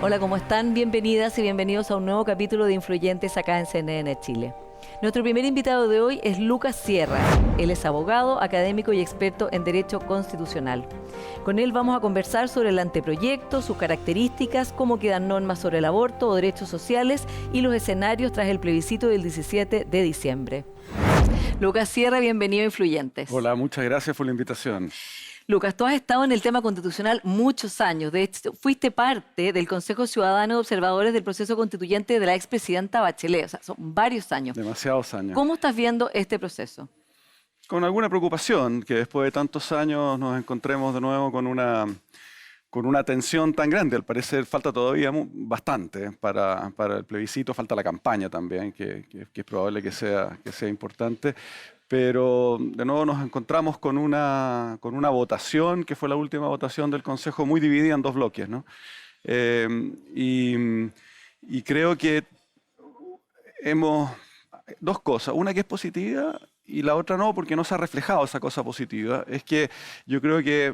Hola, ¿cómo están? Bienvenidas y bienvenidos a un nuevo capítulo de Influyentes acá en CNN Chile. Nuestro primer invitado de hoy es Lucas Sierra. Él es abogado, académico y experto en Derecho Constitucional. Con él vamos a conversar sobre el anteproyecto, sus características, cómo quedan normas sobre el aborto o derechos sociales y los escenarios tras el plebiscito del 17 de diciembre. Lucas Sierra, bienvenido a Influyentes. Hola, muchas gracias por la invitación. Lucas, tú has estado en el tema constitucional muchos años. De hecho, fuiste parte del Consejo Ciudadano de Observadores del proceso constituyente de la expresidenta Bachelet. O sea, son varios años. Demasiados años. ¿Cómo estás viendo este proceso? Con alguna preocupación que después de tantos años nos encontremos de nuevo con una tensión tan grande. Al parecer falta todavía bastante para el plebiscito, falta la campaña también, que es probable que sea importante. Pero de nuevo nos encontramos con una votación, que fue la última votación del Consejo, muy dividida en dos bloques, ¿no? Y creo que dos cosas, una que es positiva y la otra no, porque no se ha reflejado esa cosa positiva. Es que yo creo que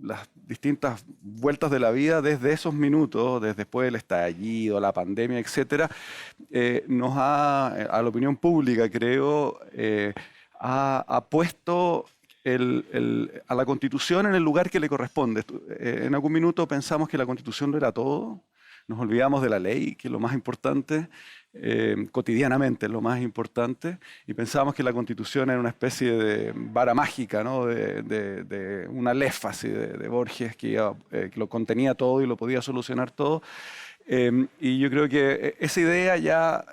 las distintas vueltas de la vida desde esos minutos, desde después del estallido, la pandemia, etcétera, a la opinión pública, creo, ha puesto a la Constitución en el lugar que le corresponde. En algún minuto pensamos que la Constitución lo era todo, nos olvidamos de la ley, que es lo más importante, cotidianamente es lo más importante, y pensábamos que la Constitución era una especie de vara mágica, ¿no? de una lefa así, de Borges, que lo contenía todo y lo podía solucionar todo. Y yo creo que esa idea ya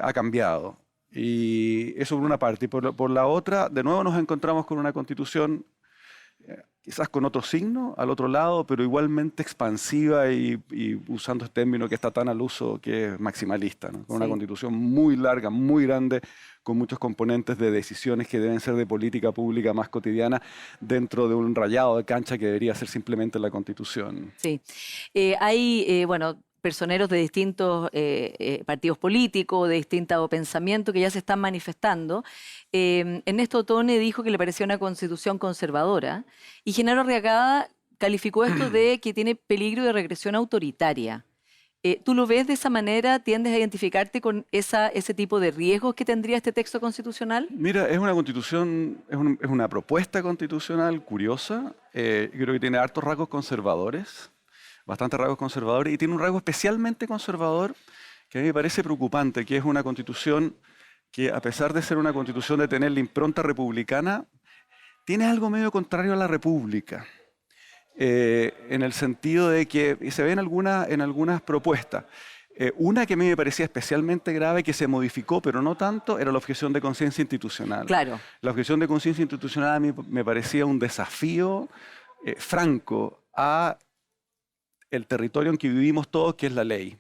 ha cambiado. Y eso por una parte. Y por la otra, de nuevo nos encontramos con una Constitución quizás con otro signo al otro lado, pero igualmente expansiva y usando este término que está tan al uso, que es maximalista, ¿no? Con una Constitución muy larga, muy grande, con muchos componentes de decisiones que deben ser de política pública más cotidiana dentro de un rayado de cancha que debería ser simplemente la Constitución. Sí. Hay, personeros de distintos partidos políticos, de distintos pensamientos que ya se están manifestando. Ernesto Tone dijo que le parecía una constitución conservadora y Genaro Arriagada calificó esto de que tiene peligro de regresión autoritaria. ¿Tú lo ves de esa manera? ¿Tiendes a identificarte con ese tipo de riesgos que tendría este texto constitucional? Mira, es una constitución, es una propuesta constitucional curiosa. Creo que tiene hartos rasgos conservadores. Bastante rasgos conservadores, y tiene un rasgo especialmente conservador que a mí me parece preocupante, que es una constitución que, a pesar de ser una constitución de tener la impronta republicana, tiene algo medio contrario a la república, en el sentido de que, y se ve en algunas propuestas, una que a mí me parecía especialmente grave, que se modificó, pero no tanto, era la objeción de conciencia institucional. Claro. La objeción de conciencia institucional a mí me parecía un desafío franco a el territorio en que vivimos todos, que es la ley.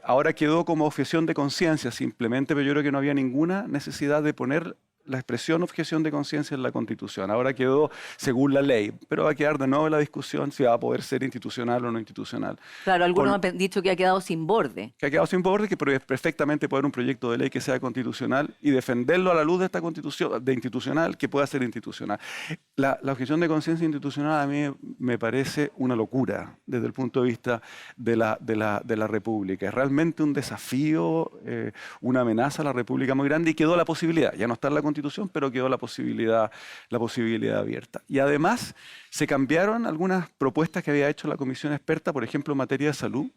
Ahora quedó como objeción de conciencia simplemente, pero yo creo que no había ninguna necesidad de poner la expresión objeción de conciencia en la Constitución. Ahora quedó según la ley, pero va a quedar de nuevo la discusión si va a poder ser institucional o no institucional. Claro, algunos han dicho que ha quedado sin borde. Que ha quedado sin borde, que perfectamente puede haber un proyecto de ley que sea constitucional y defenderlo a la luz de esta Constitución, de institucional, que pueda ser institucional. La objeción de conciencia institucional a mí me parece una locura desde el punto de vista de la República. Es realmente un desafío, una amenaza a la República muy grande, y quedó la posibilidad, ya no está en la Constitución, pero quedó la posibilidad abierta. Y además se cambiaron algunas propuestas que había hecho la comisión experta, por ejemplo en materia de salud,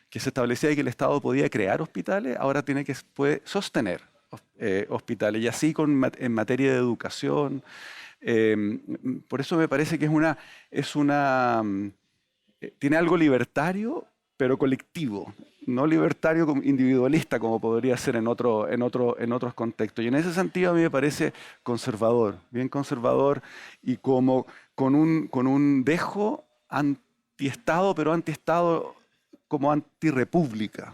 que se establecía que el Estado podía crear hospitales, ahora puede sostener hospitales, y así en materia de educación. Por eso me parece que tiene algo libertario, pero colectivo, no libertario individualista como podría ser en otros contextos. Y en ese sentido a mí me parece conservador, bien conservador, y con un dejo antiestado, pero antiestado como antirrepública.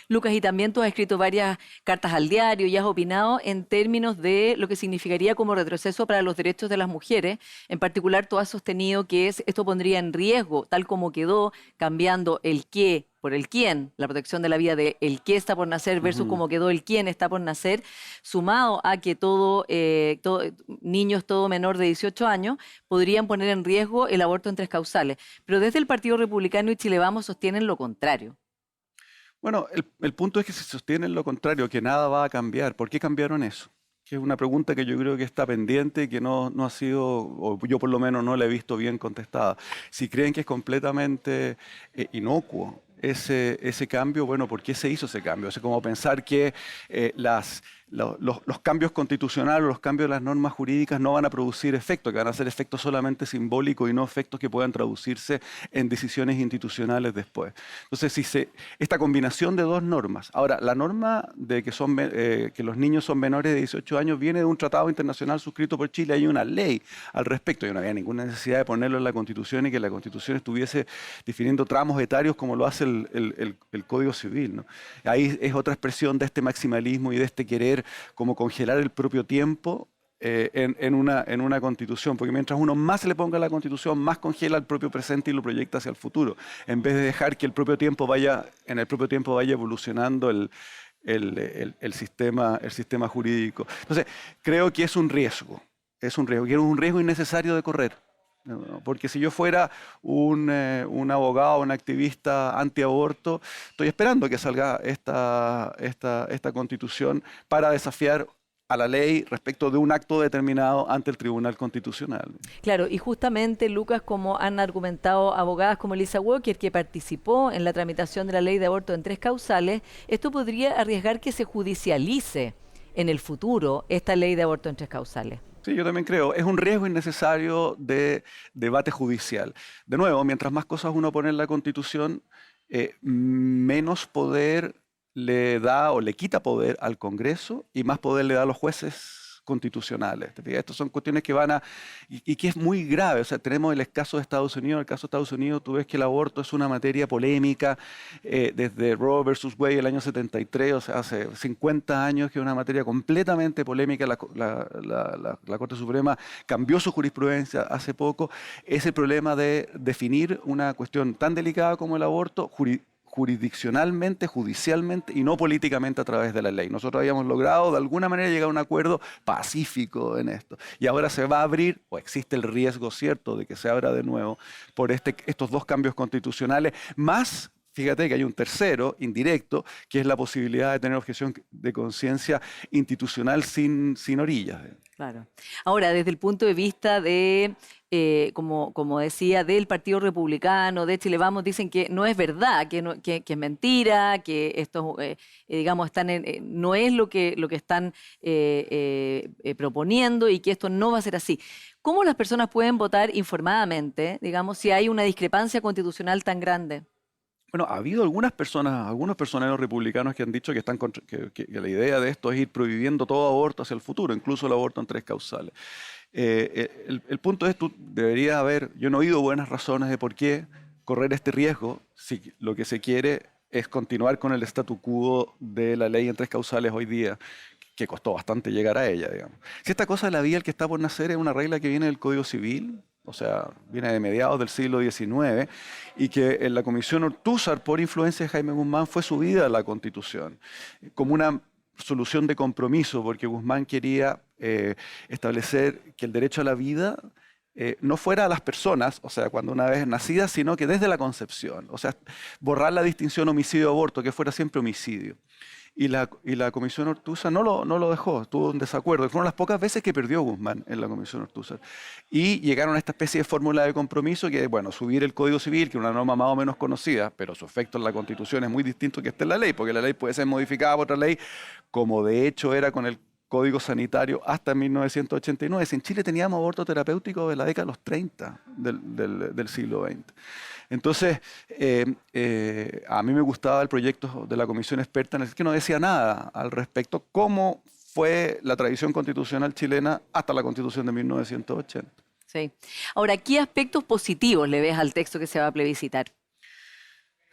Lucas, y también tú has escrito varias cartas al diario y has opinado en términos de lo que significaría como retroceso para los derechos de las mujeres. En particular, tú has sostenido que esto pondría en riesgo, tal como quedó, cambiando el qué por el quién, la protección de la vida de el qué está por nacer versus cómo quedó el quién está por nacer, sumado a que niños, todo menor de 18 años, podrían poner en riesgo el aborto en 3 causales. Pero desde el Partido Republicano y Chile Vamos sostienen lo contrario. Bueno, el punto es que si sostienen lo contrario, que nada va a cambiar, ¿por qué cambiaron eso? Que es una pregunta que yo creo que está pendiente y que no ha sido, o yo por lo menos no la he visto bien contestada. Si creen que es completamente inocuo ese cambio, bueno, ¿por qué se hizo ese cambio? Es como pensar que los cambios constitucionales, los cambios de las normas jurídicas no van a producir efectos, que van a ser efectos solamente simbólicos y no efectos que puedan traducirse en decisiones institucionales después. Entonces, esta combinación de dos normas. Ahora, la norma de que los niños son menores de 18 años viene de un tratado internacional suscrito por Chile. Hay una ley al respecto. Y no había ninguna necesidad de ponerlo en la Constitución y que la Constitución estuviese definiendo tramos etarios como lo hace el Código Civil, ¿no? Ahí es otra expresión de este maximalismo y de este querer como congelar el propio tiempo en una constitución, porque mientras uno más le ponga a la constitución, más congela el propio presente y lo proyecta hacia el futuro, en vez de dejar que el propio tiempo vaya evolucionando el sistema jurídico. Entonces, creo que es un riesgo y es un riesgo innecesario de correr. Porque si yo fuera un abogado, un activista antiaborto, estoy esperando que salga esta constitución para desafiar a la ley respecto de un acto determinado ante el Tribunal Constitucional. Claro, y justamente, Lucas, como han argumentado abogadas como Lisa Walker, que participó en la tramitación de la ley de aborto en 3 causales, esto podría arriesgar que se judicialice en el futuro esta ley de aborto en 3 causales. Sí, yo también creo. Es un riesgo innecesario de debate judicial. De nuevo, mientras más cosas uno pone en la Constitución, menos poder le da o le quita poder al Congreso y más poder le da a los jueces constitucionales. Estas son cuestiones que van y que es muy grave. O sea, tenemos el caso de Estados Unidos. En el caso de Estados Unidos, tú ves que el aborto es una materia polémica desde Roe versus Wade el año 73, o sea, hace 50 años que es una materia completamente polémica. La Corte Suprema cambió su jurisprudencia hace poco. Es el problema de definir una cuestión tan delicada como el aborto jurisdiccionalmente, judicialmente y no políticamente a través de la ley. Nosotros habíamos logrado de alguna manera llegar a un acuerdo pacífico en esto. Y ahora se va a abrir, o existe el riesgo cierto de que se abra de nuevo por estos 2 cambios constitucionales, más, fíjate que hay un tercero, indirecto, que es la posibilidad de tener objeción de conciencia institucional sin orillas. Claro. Ahora, desde el punto de vista de, como decía, del Partido Republicano, de Chile Vamos, dicen que no es verdad, que es mentira, que esto, digamos, no es lo que están proponiendo y que esto no va a ser así. ¿Cómo las personas pueden votar informadamente, digamos, si hay una discrepancia constitucional tan grande? Bueno, ha habido algunos personeros republicanos que han dicho que la idea de esto es ir prohibiendo todo aborto hacia el futuro, incluso el aborto en 3 causales. El punto es, yo no he oído buenas razones de por qué correr este riesgo si lo que se quiere es continuar con el statu quo de la ley en 3 causales hoy día, que costó bastante llegar a ella, digamos. Si esta cosa de la vida, el que está por nacer, es una regla que viene del Código Civil, o sea, viene de mediados del siglo XIX, y que en la Comisión Ortúzar, por influencia de Jaime Guzmán, fue subida a la Constitución, como una solución de compromiso, porque Guzmán quería establecer que el derecho a la vida no fuera a las personas, o sea, cuando una vez es nacida, sino que desde la concepción, o sea, borrar la distinción homicidio-aborto, que fuera siempre homicidio. Y la Comisión Ortúzar no lo dejó, estuvo en desacuerdo. Fueron las pocas veces que perdió Guzmán en la Comisión Ortúzar. Y llegaron a esta especie de fórmula de compromiso que, bueno, subir el Código Civil, que es una norma más o menos conocida, pero su efecto en la Constitución es muy distinto que esté en la ley, porque la ley puede ser modificada por otra ley, como de hecho era con el Código Sanitario hasta 1989. Si en Chile teníamos aborto terapéutico de la década de los 30 del siglo XX. Entonces, a mí me gustaba el proyecto de la comisión experta en el que no decía nada al respecto, cómo fue la tradición constitucional chilena hasta la Constitución de 1980. Sí. Ahora, ¿qué aspectos positivos le ves al texto que se va a plebiscitar?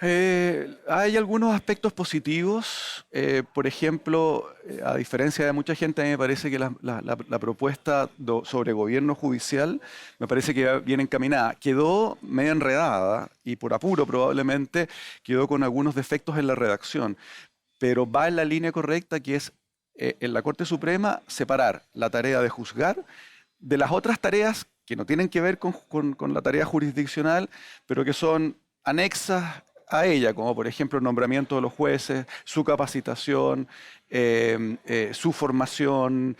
Hay algunos aspectos positivos. Por ejemplo, a diferencia de mucha gente, a mí me parece que la propuesta sobre gobierno judicial me parece que va bien encaminada. Quedó medio enredada y por apuro probablemente quedó con algunos defectos en la redacción, pero va en la línea correcta, que es en la Corte Suprema separar la tarea de juzgar de las otras tareas que no tienen que ver con la tarea jurisdiccional, pero que son anexas a ella, como por ejemplo el nombramiento de los jueces, su capacitación, su formación,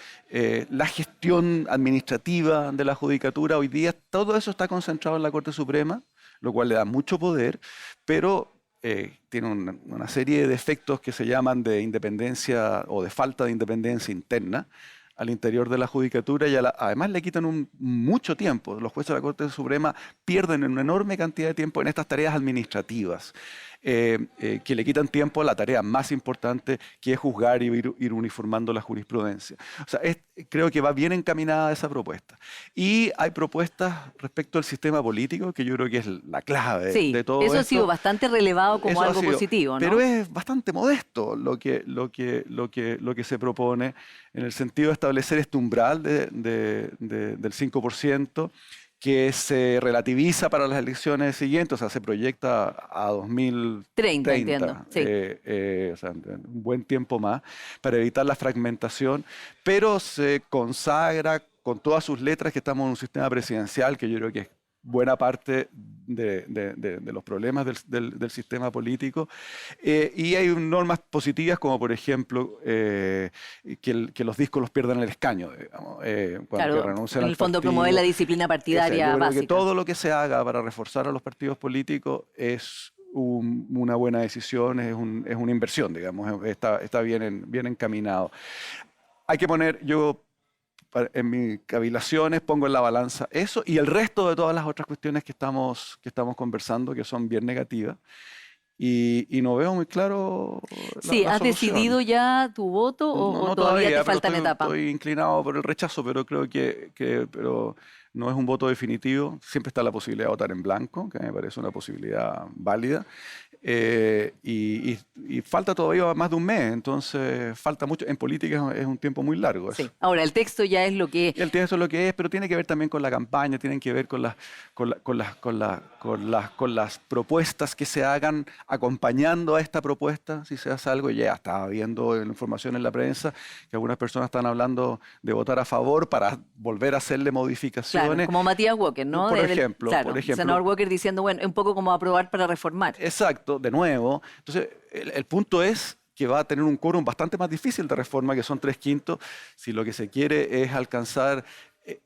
la gestión administrativa de la judicatura. Hoy día todo eso está concentrado en la Corte Suprema, lo cual le da mucho poder, pero tiene una serie de defectos que se llaman de independencia o de falta de independencia interna al interior de la judicatura y además le quitan mucho tiempo. Los jueces de la Corte Suprema pierden una enorme cantidad de tiempo en estas tareas administrativas, que le quitan tiempo a la tarea más importante, que es juzgar y ir uniformando la jurisprudencia. O sea, creo que va bien encaminada esa propuesta. Y hay propuestas respecto al sistema político, que yo creo que es la clave de todo esto. Eso ha sido bastante relevado como algo positivo, ¿no? Pero es bastante modesto lo que se propone, en el sentido de establecer este umbral del 5%, que se relativiza para las elecciones siguientes, o sea, se proyecta a 2030, entiendo, sí. O sea, un buen tiempo más, para evitar la fragmentación, pero se consagra con todas sus letras que estamos en un sistema presidencial, que yo creo que es buena parte de los problemas del sistema político. Y hay normas positivas, como por ejemplo que los díscolos pierdan el escaño, digamos, claro, en el fondo promover la disciplina partidaria yo creo básica. que todo lo que se haga para reforzar a los partidos políticos es una buena decisión, es una inversión, digamos, está bien encaminado. Hay que poner, en mis cavilaciones pongo en la balanza eso y el resto de todas las otras cuestiones que estamos conversando, que son bien negativas, y no veo muy claro la ¿Has solución. decidido ya tu voto o No todavía te faltan etapas? Estoy inclinado por el rechazo, pero creo pero no es un voto definitivo. Siempre está la posibilidad de votar en blanco, que me parece una posibilidad válida. Y falta todavía más de un mes, entonces falta mucho. En política es un tiempo muy largo eso. Sí. Ahora, el texto ya es lo que es. El texto es lo que es, pero tiene que ver también con la campaña, tienen que ver con las propuestas que se hagan acompañando a esta propuesta. Si se hace algo, ya estaba viendo información en la prensa que algunas personas están hablando de votar a favor para volver a hacerle modificaciones. Claro, como Matías Walker, ¿no? Por ejemplo. El senador Walker diciendo, bueno, un poco como aprobar para reformar. Exacto, de nuevo. Entonces, el punto es que va a tener un quórum bastante más difícil de reforma, que son 3/5. Si lo que se quiere es alcanzar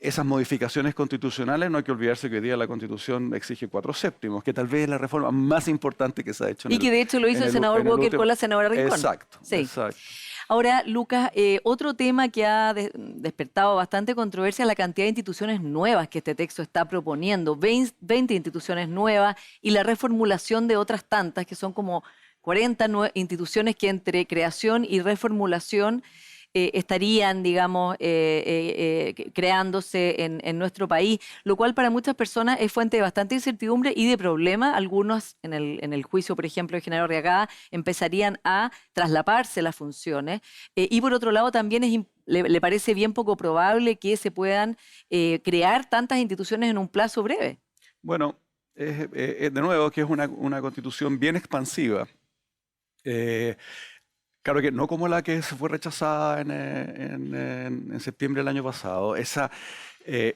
esas modificaciones constitucionales, no hay que olvidarse que hoy día la Constitución exige 4/7, que tal vez es la reforma más importante que se ha hecho. Y que de hecho lo hizo el senador Walker con la senadora Rincón. Exacto, sí. Exacto. Ahora, Lucas, otro tema que ha despertado bastante controversia es la cantidad de instituciones nuevas que este texto está proponiendo. 20 instituciones nuevas y la reformulación de otras tantas, que son como 40 instituciones que entre creación y reformulación estarían, digamos, creándose en nuestro país, lo cual para muchas personas es fuente de bastante incertidumbre y de problema. Algunos en el juicio, por ejemplo, de Genaro Arriagada, empezarían a traslaparse las funciones. Y por otro lado, también le parece bien poco probable que se puedan crear tantas instituciones en un plazo breve. Bueno, de nuevo, que es una constitución bien expansiva. Claro que no como la que se fue rechazada en septiembre del año pasado.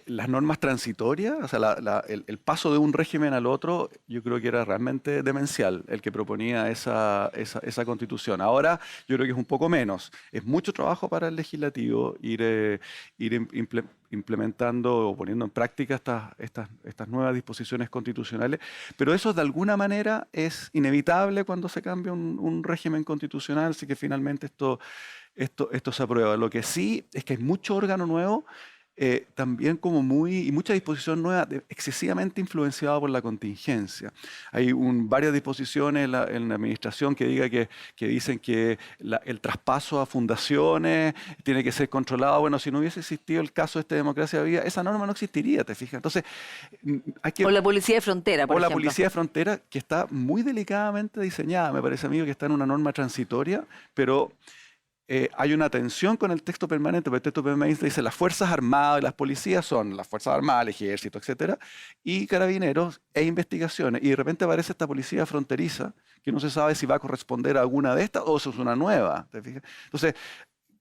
Las normas transitorias, o sea, el paso de un régimen al otro, yo creo que era realmente demencial el que proponía esa constitución. Ahora yo creo que es un poco menos. Es mucho trabajo para el legislativo ir implementando o poniendo en práctica estas nuevas disposiciones constitucionales, pero eso de alguna manera es inevitable cuando se cambia un régimen constitucional, así que finalmente esto se aprueba. Lo que sí es que hay mucho órgano nuevo también como y mucha disposición nueva, excesivamente influenciada por la contingencia. Hay varias disposiciones en la administración que dicen que el traspaso a fundaciones tiene que ser controlado. Bueno, si no hubiese existido el caso de Democracia Viva, esa norma no existiría, ¿te fijas? Entonces, hay que... O la policía de frontera, por O la ejemplo. policía de frontera, que está muy delicadamente diseñada, me parece a mí que está en una norma transitoria, pero hay una tensión con el texto permanente, porque el texto permanente dice las Fuerzas Armadas y las policías son las Fuerzas Armadas, el Ejército, etcétera, y Carabineros e investigaciones. Y de repente aparece esta policía fronteriza, que no se sabe si va a corresponder a alguna de estas o si es una nueva, ¿te fijas? Entonces,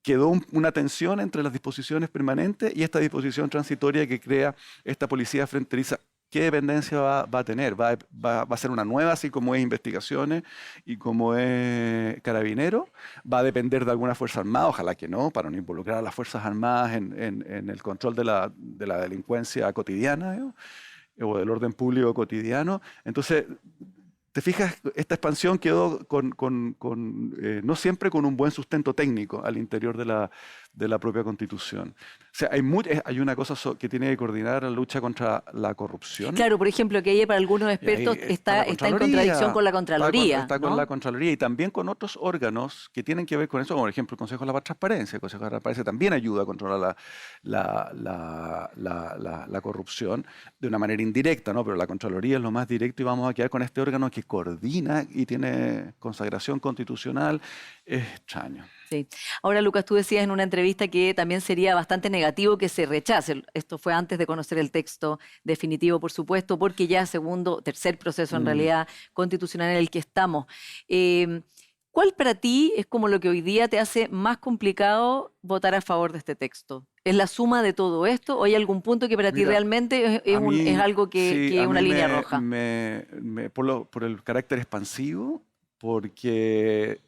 quedó una tensión entre las disposiciones permanentes y esta disposición transitoria que crea esta policía fronteriza. ¿Qué dependencia va a tener? ¿Va a ser una nueva, así como es investigaciones y como es carabinero? ¿Va a depender de alguna fuerza armada? Ojalá que no, para no involucrar a las Fuerzas Armadas en el control de la delincuencia cotidiana, ¿no? O del orden público cotidiano. Entonces, te fijas, esta expansión quedó no siempre con un buen sustento técnico al interior de la propia Constitución. O sea, hay una cosa que tiene que coordinar la lucha contra la corrupción. Claro, por ejemplo, que ella para algunos expertos está en contradicción con la Contraloría. Está con la Contraloría y también con otros órganos que tienen que ver con eso, como por ejemplo el Consejo de la Transparencia. El Consejo de la Transparencia también ayuda a controlar la corrupción de una manera indirecta, ¿no? Pero la Contraloría es lo más directo y vamos a quedar con este órgano que coordina y tiene consagración constitucional. Es extraño. Sí. Ahora, Lucas, tú decías en una entrevista que también sería bastante negativo que se rechace. Esto fue antes de conocer el texto definitivo, por supuesto, porque ya tercer proceso en realidad constitucional en el que estamos. ¿Cuál para ti es como lo que hoy día te hace más complicado votar a favor de este texto? ¿Es la suma de todo esto o hay algún punto que para ti realmente es algo que es una línea roja? Por el carácter expansivo, porque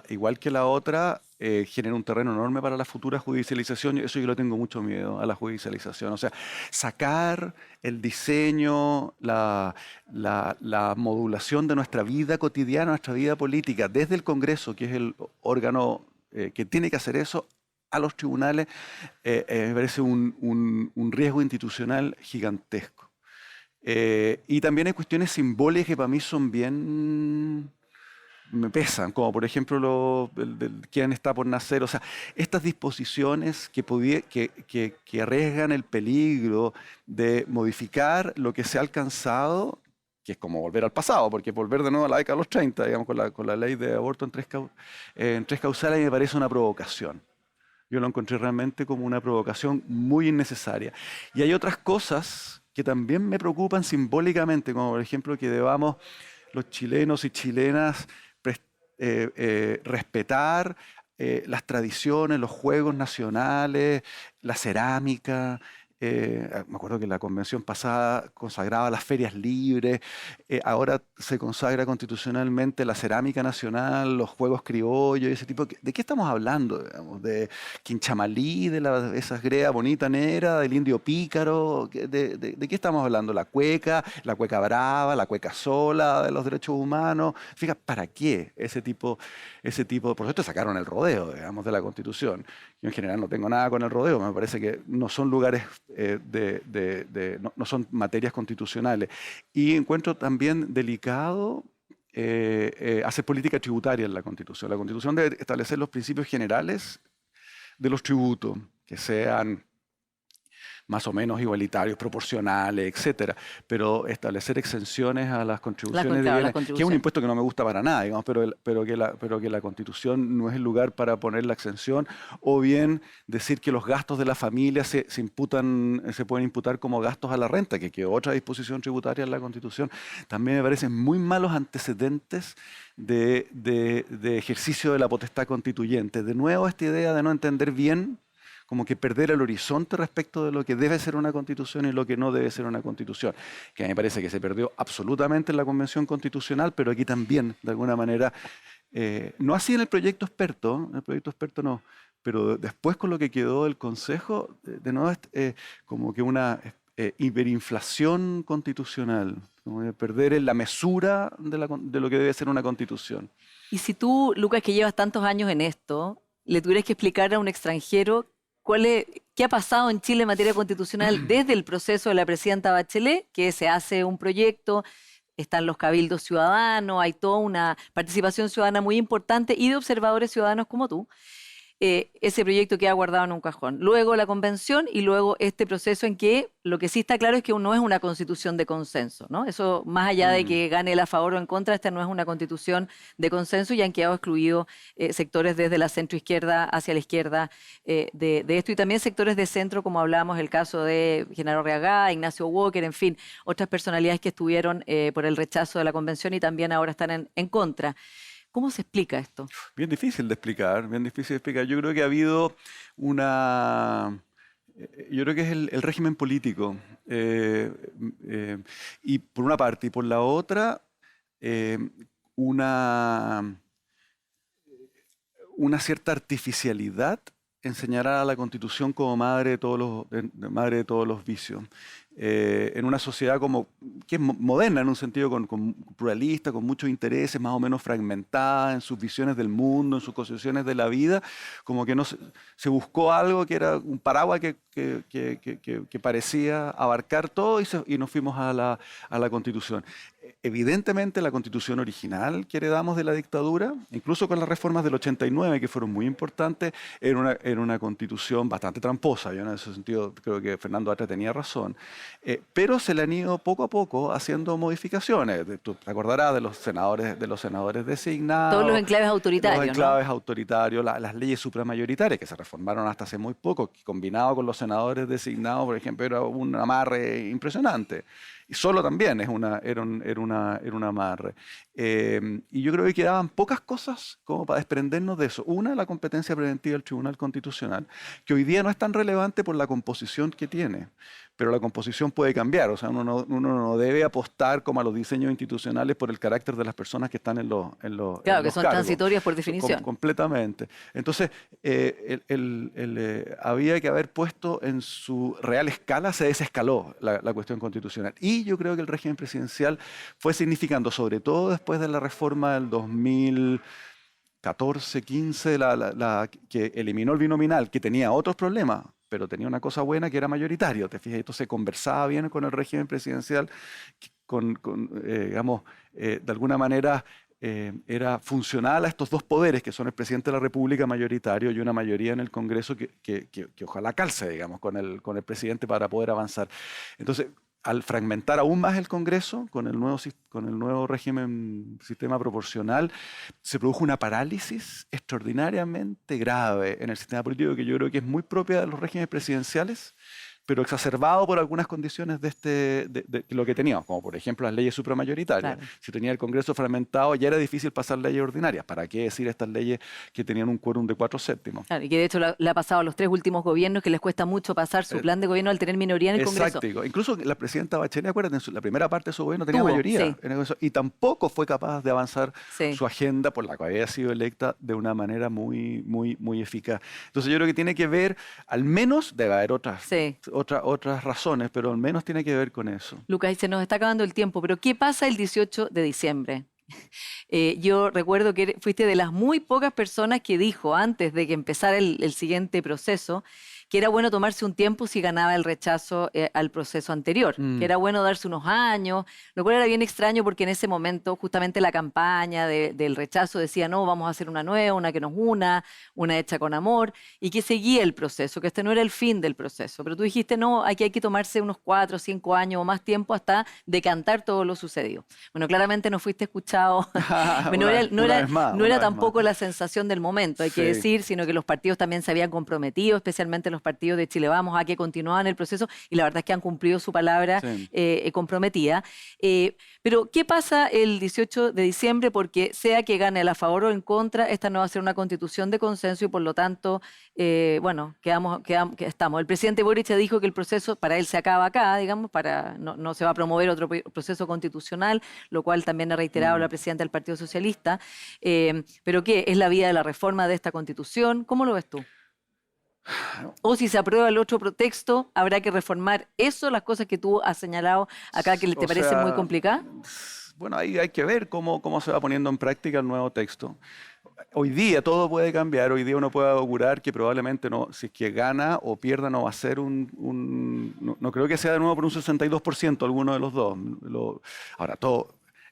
igual que la otra, genera un terreno enorme para la futura judicialización. Eso yo le tengo mucho miedo a la judicialización. O sea, sacar el diseño, la modulación de nuestra vida cotidiana, nuestra vida política, desde el Congreso, que es el órgano que tiene que hacer eso, a los tribunales, me parece un riesgo institucional gigantesco. Y también hay cuestiones simbólicas que para mí son bien... me pesan, como por ejemplo quién está por nacer. O sea, estas disposiciones que arriesgan el peligro de modificar lo que se ha alcanzado, que es como volver al pasado, porque volver de nuevo a la década de los 30, digamos, con la ley de aborto en tres causales, me parece una provocación. Yo lo encontré realmente como una provocación muy innecesaria. Y hay otras cosas que también me preocupan simbólicamente, como por ejemplo que debamos los chilenos y chilenas respetar las tradiciones, los juegos nacionales, la cerámica. Me acuerdo que la convención pasada consagraba las ferias libres, ahora se consagra constitucionalmente la cerámica nacional, los juegos criollos, ese tipo. ¿De qué estamos hablando? Digamos? ¿De Quinchamalí, de esas greas bonita negra, del indio pícaro? ¿De qué estamos hablando? La cueca brava, la cueca sola de los derechos humanos. Fíjate, ¿para qué ese tipo? Por eso sacaron el rodeo, digamos, de la Constitución. Yo en general no tengo nada con el rodeo, me parece que no son lugares, no son materias constitucionales. Y encuentro también delicado hacer política tributaria en la Constitución. La Constitución debe establecer los principios generales de los tributos, que sean más o menos igualitarios, proporcionales, etcétera, pero establecer exenciones a las contribuciones de bienes, que es un impuesto que no me gusta para nada, digamos, pero que la Constitución no es el lugar para poner la exención, o bien decir que los gastos de la familia se pueden imputar como gastos a la renta, que es otra disposición tributaria en la Constitución. También me parecen muy malos antecedentes de ejercicio de la potestad constituyente. De nuevo, esta idea de no entender bien, como que perder el horizonte respecto de lo que debe ser una constitución y lo que no debe ser una constitución, que a mí me parece que se perdió absolutamente en la Convención Constitucional, pero aquí también, de alguna manera, no así en el proyecto experto no, pero después con lo que quedó del Consejo, de nuevo como que una hiperinflación constitucional, como de perder la mesura de lo que debe ser una constitución. Y si tú, Lucas, que llevas tantos años en esto, le tuvieras que explicar a un extranjero ¿Qué ha pasado en Chile en materia constitucional desde el proceso de la presidenta Bachelet, que se hace un proyecto, están los cabildos ciudadanos, hay toda una participación ciudadana muy importante y de observadores ciudadanos como tú? Ese proyecto queda guardado en un cajón. Luego la convención y luego este proceso en que lo que sí está claro es que no es una constitución de consenso, ¿no? Eso, más allá de que gane el a favor o en contra, esta no es una constitución de consenso y han quedado excluidos sectores desde la centroizquierda hacia la izquierda de esto y también sectores de centro, como hablábamos, el caso de Genaro Reagá, Ignacio Walker, en fin, otras personalidades que estuvieron por el rechazo de la convención y también ahora están en contra. ¿Cómo se explica esto? Bien difícil de explicar, bien difícil de explicar. Yo creo que ha habido yo creo que es el régimen político. Y por una parte, y por la otra, una, una cierta artificialidad en señalar a la Constitución como madre de madre de todos los vicios. En una sociedad que es moderna en un sentido con pluralista, con muchos intereses, más o menos fragmentada en sus visiones del mundo, en sus concepciones de la vida, como que no se buscó algo que era un paraguas que parecía abarcar todo y nos fuimos a la Constitución. Evidentemente la Constitución original que heredamos de la dictadura, incluso con las reformas del 89 que fueron muy importantes, era una Constitución bastante tramposa. Yo en ese sentido creo que Fernando Atria tenía razón. Pero se le han ido poco a poco haciendo modificaciones. Tú te acordarás de los senadores designados. Todos los enclaves autoritarios. Los enclaves autoritarios, las leyes supramayoritarias que se reformaron hasta hace muy poco, que combinado con los senadores designados, por ejemplo, era un amarre impresionante. Y solo también era un amarre. Y yo creo que quedaban pocas cosas como para desprendernos de eso. Una, la competencia preventiva del Tribunal Constitucional, que hoy día no es tan relevante por la composición que tiene, pero la composición puede cambiar. O sea, uno no debe apostar como a los diseños institucionales por el carácter de las personas que están en los Claro, que son transitorias por definición. Completamente. Entonces, había que haber puesto en su real escala, se desescaló la cuestión constitucional. Y yo creo que el régimen presidencial fue significando, sobre todo después de la reforma del 2014-15, que eliminó el binominal, que tenía otros problemas, pero tenía una cosa buena que era mayoritario. Te fijas, esto se conversaba bien con el régimen presidencial, digamos, de alguna manera era funcional a estos dos poderes, que son el presidente de la República mayoritario y una mayoría en el Congreso que ojalá calce, digamos, con el presidente para poder avanzar. Entonces, al fragmentar aún más el Congreso con el nuevo sistema proporcional, se produjo una parálisis extraordinariamente grave en el sistema político que yo creo que es muy propia de los regímenes presidenciales, pero exacerbado por algunas condiciones de lo que teníamos, como por ejemplo las leyes supramayoritarias. Claro. Si tenía el Congreso fragmentado, ya era difícil pasar leyes ordinarias. ¿Para qué decir estas leyes que tenían un quórum de 4/7? Claro, y que de hecho le ha pasado a los 3 últimos gobiernos que les cuesta mucho pasar su plan de gobierno al tener minoría en el Congreso. Exacto. Incluso la presidenta Bachelet, acuérdate, en la primera parte de su gobierno tenía mayoría. Sí. Y tampoco fue capaz de avanzar su agenda por la cual había sido electa de una manera muy, muy, muy eficaz. Entonces yo creo que tiene que ver, al menos debe haber otras razones, pero al menos tiene que ver con eso. Lucas, se nos está acabando el tiempo, pero ¿qué pasa el 18 de diciembre? Yo recuerdo que fuiste de las muy pocas personas que dijo antes de que empezara el siguiente proceso que era bueno tomarse un tiempo si ganaba el rechazo al proceso anterior, que era bueno darse unos años, lo cual era bien extraño porque en ese momento justamente la campaña del rechazo decía, no, vamos a hacer una nueva, una que nos una hecha con amor, y que seguía el proceso, que este no era el fin del proceso. Pero tú dijiste, no, aquí hay que tomarse unos 4 o 5 años o más tiempo hasta decantar todo lo sucedido. Bueno, claramente no fuiste escuchado, no era tampoco la sensación del momento, hay que decir, sino que los partidos también se habían comprometido, especialmente los partidos de Chile Vamos, a que continuaban el proceso y la verdad es que han cumplido su palabra comprometida. Pero, ¿qué pasa el 18 de diciembre? Porque sea que gane a favor o en contra, esta no va a ser una constitución de consenso y por lo tanto, bueno, estamos. El presidente Boric dijo que el proceso para él se acaba acá, digamos, no se va a promover otro proceso constitucional, lo cual también ha reiterado la presidenta del Partido Socialista. ¿Pero qué? ¿Es la vía de la reforma de esta constitución? ¿Cómo lo ves tú? O si se aprueba el otro texto, ¿habrá que reformar eso, las cosas que tú has señalado acá que te parecen muy complicadas? Bueno, ahí hay que ver cómo se va poniendo en práctica el nuevo texto. Hoy día todo puede cambiar, hoy día uno puede augurar que probablemente no, si es que gana o pierda no va a ser no creo que sea de nuevo por un 62% alguno de los dos. Ahora,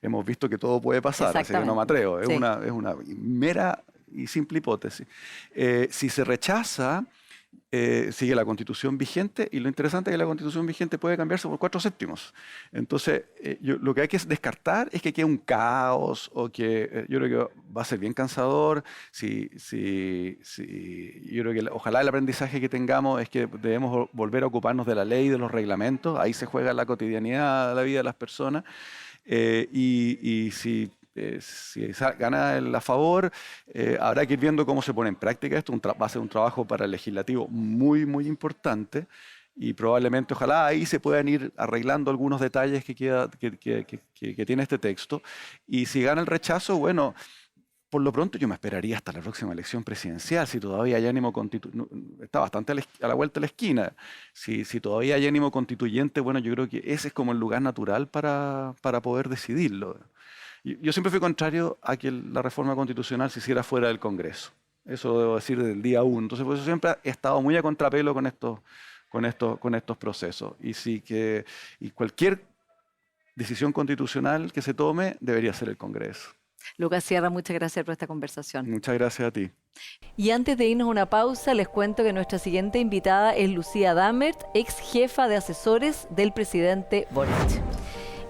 hemos visto que todo puede pasar, así que no me atrevo, es Sí. una mera y simple hipótesis. Si se rechaza, sigue la Constitución vigente, y lo interesante es que la Constitución vigente puede cambiarse por 4/7. Entonces, lo que hay que descartar es que quede un caos o que yo creo que va a ser bien cansador. Yo creo que ojalá el aprendizaje que tengamos es que debemos volver a ocuparnos de la ley, de los reglamentos. Ahí se juega la cotidianidad de la vida de las personas. Y si gana a favor, habrá que ir viendo cómo se pone en práctica esto. Va a ser un trabajo para el legislativo muy, muy importante, y probablemente, ojalá, ahí se puedan ir arreglando algunos detalles que tiene este texto. Y si gana el rechazo, bueno, por lo pronto yo me esperaría hasta la próxima elección presidencial, si todavía hay ánimo constituyente. Está bastante a la vuelta de la esquina. Si todavía hay ánimo constituyente, bueno, yo creo que ese es como el lugar natural para poder decidirlo. Yo siempre fui contrario a que la reforma constitucional se hiciera fuera del Congreso. Eso lo debo decir desde el día 1. Entonces, por eso siempre he estado muy a contrapelo con estos procesos. Y cualquier decisión constitucional que se tome debería ser el Congreso. Lucas Sierra, muchas gracias por esta conversación. Muchas gracias a ti. Y antes de irnos a una pausa, les cuento que nuestra siguiente invitada es Lucía Dammert, ex jefa de asesores del presidente Boric.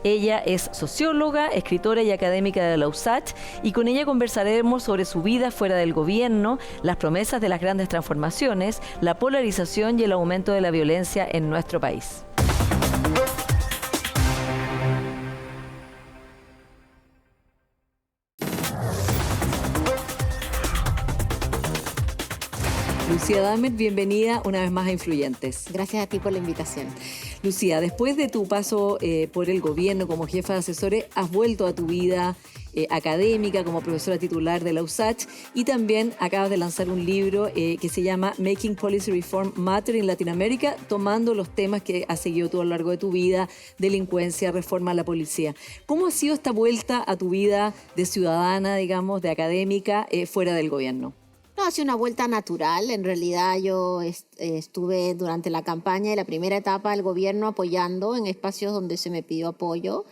Ella es socióloga, escritora y académica de la USACH, y con ella conversaremos sobre su vida fuera del gobierno, las promesas de las grandes transformaciones, la polarización y el aumento de la violencia en nuestro país. Lucía Dammert, bienvenida una vez más a Influyentes. Gracias a ti por la invitación. Lucía, después de tu paso por el gobierno como jefa de asesores, has vuelto a tu vida académica como profesora titular de la USACH, y también acabas de lanzar un libro que se llama Making Policy Reform Matter in Latinoamérica, tomando los temas que has seguido tú a lo largo de tu vida: delincuencia, reforma a la policía. ¿Cómo ha sido esta vuelta a tu vida de ciudadana, digamos, de académica, fuera del gobierno? No, ha sido una vuelta natural. En realidad yo estuve durante la campaña y la primera etapa del gobierno apoyando en espacios donde se me pidió apoyo,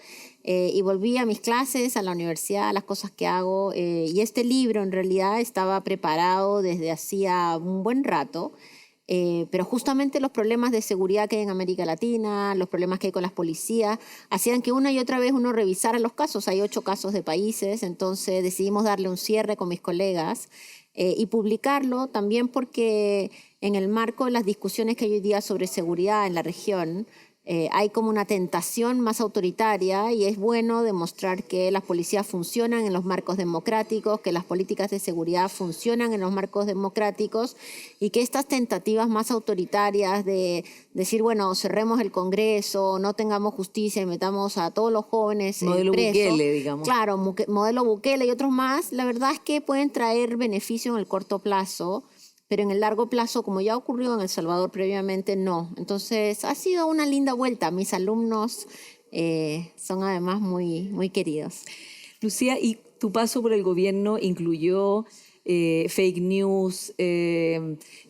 y volví a mis clases, a la universidad, a las cosas que hago. Y este libro en realidad estaba preparado desde hacía un buen rato, pero justamente los problemas de seguridad que hay en América Latina, los problemas que hay con las policías, hacían que una y otra vez uno revisara los casos. Hay 8 casos de países, entonces decidimos darle un cierre con mis colegas. Y publicarlo también porque en el marco de las discusiones que hay hoy día sobre seguridad en la región, hay como una tentación más autoritaria, y es bueno demostrar que las policías funcionan en los marcos democráticos, que las políticas de seguridad funcionan en los marcos democráticos, y que estas tentativas más autoritarias de decir, bueno, cerremos el Congreso, no tengamos justicia y metamos a todos los jóvenes modelo presos. Bukele, digamos. Claro, modelo Bukele y otros más, la verdad es que pueden traer beneficio en el corto plazo, pero en el largo plazo, como ya ocurrió en El Salvador previamente, no. Entonces, ha sido una linda vuelta. Mis alumnos son además muy, muy queridos. Lucía, ¿y tu paso por el gobierno incluyó fake news,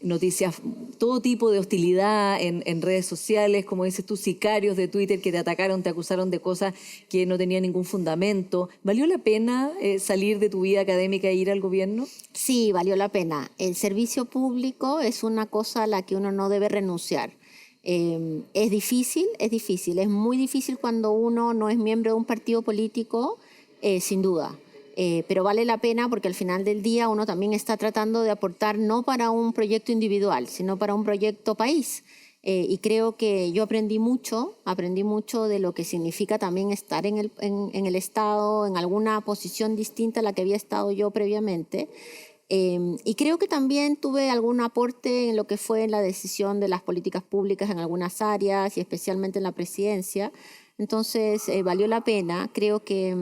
noticias, todo tipo de hostilidad en redes sociales, como dices tú, sicarios de Twitter que te atacaron, te acusaron de cosas que no tenían ningún fundamento? ¿Valió la pena salir de tu vida académica e ir al gobierno? Sí, valió la pena. El servicio público es una cosa a la que uno no debe renunciar. Es difícil, es muy difícil cuando uno no es miembro de un partido político, sin duda. Pero vale la pena porque al final del día uno también está tratando de aportar no para un proyecto individual, sino para un proyecto país. Y creo que yo aprendí mucho de lo que significa también estar en el Estado, en alguna posición distinta a la que había estado yo previamente. Y creo que también tuve algún aporte en lo que fue la decisión de las políticas públicas en algunas áreas, y especialmente en la presidencia. Entonces, valió la pena. Creo que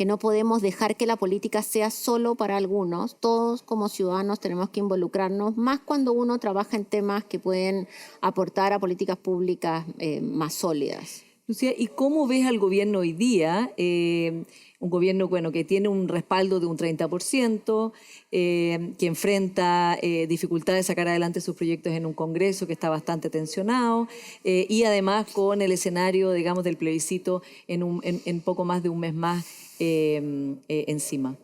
no podemos dejar que la política sea solo para algunos. Todos como ciudadanos tenemos que involucrarnos, más cuando uno trabaja en temas que pueden aportar a políticas públicas más sólidas. Lucía, ¿y cómo ves al gobierno hoy día? Un gobierno que tiene un respaldo de un 30%, que enfrenta dificultades de sacar adelante sus proyectos en un Congreso que está bastante tensionado, y además con el escenario, digamos, del plebiscito en poco más de un mes más encima.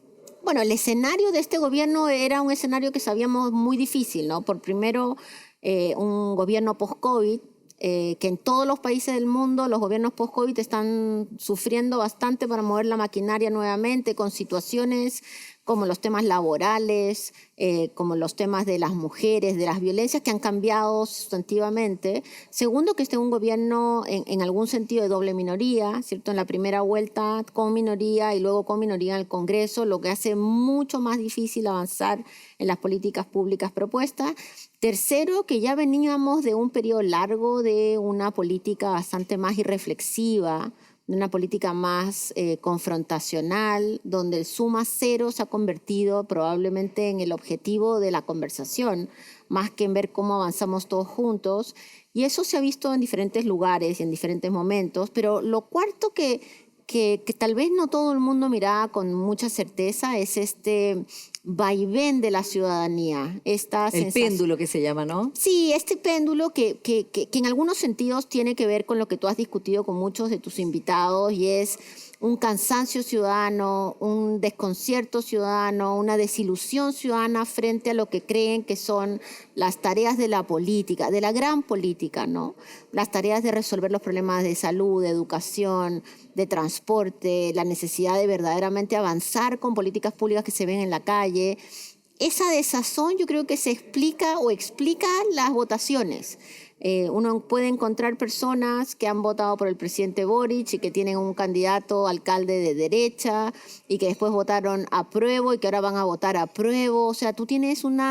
Bueno, el escenario de este gobierno era un escenario que sabíamos muy difícil, ¿no? Por primero, un gobierno post-COVID, que en todos los países del mundo los gobiernos post-COVID están sufriendo bastante para mover la maquinaria nuevamente, con situaciones como los temas laborales, como los temas de las mujeres, de las violencias que han cambiado sustantivamente. Segundo, que este es un gobierno en algún sentido de doble minoría, ¿cierto? En la primera vuelta con minoría y luego con minoría en el Congreso, lo que hace mucho más difícil avanzar en las políticas públicas propuestas. Tercero, que ya veníamos de un periodo largo de una política bastante más irreflexiva, de una política más confrontacional, donde el suma cero se ha convertido probablemente en el objetivo de la conversación, más que en ver cómo avanzamos todos juntos. Y eso se ha visto en diferentes lugares y en diferentes momentos. Pero lo cuarto que tal vez no todo el mundo miraba con mucha certeza es este vaivén de la ciudadanía. El péndulo que se llama, ¿no? Sí, este péndulo que en algunos sentidos tiene que ver con lo que tú has discutido con muchos de tus invitados, y es un cansancio ciudadano, un desconcierto ciudadano, una desilusión ciudadana frente a lo que creen que son las tareas de la política, de la gran política, ¿no? Las tareas de resolver los problemas de salud, de educación, de transporte, la necesidad de verdaderamente avanzar con políticas públicas que se ven en la calle. Esa desazón yo creo que se explica las votaciones. Uno puede encontrar personas que han votado por el presidente Boric y que tienen un candidato alcalde de derecha y que después votaron apruebo y que ahora van a votar apruebo. O sea, tú tienes un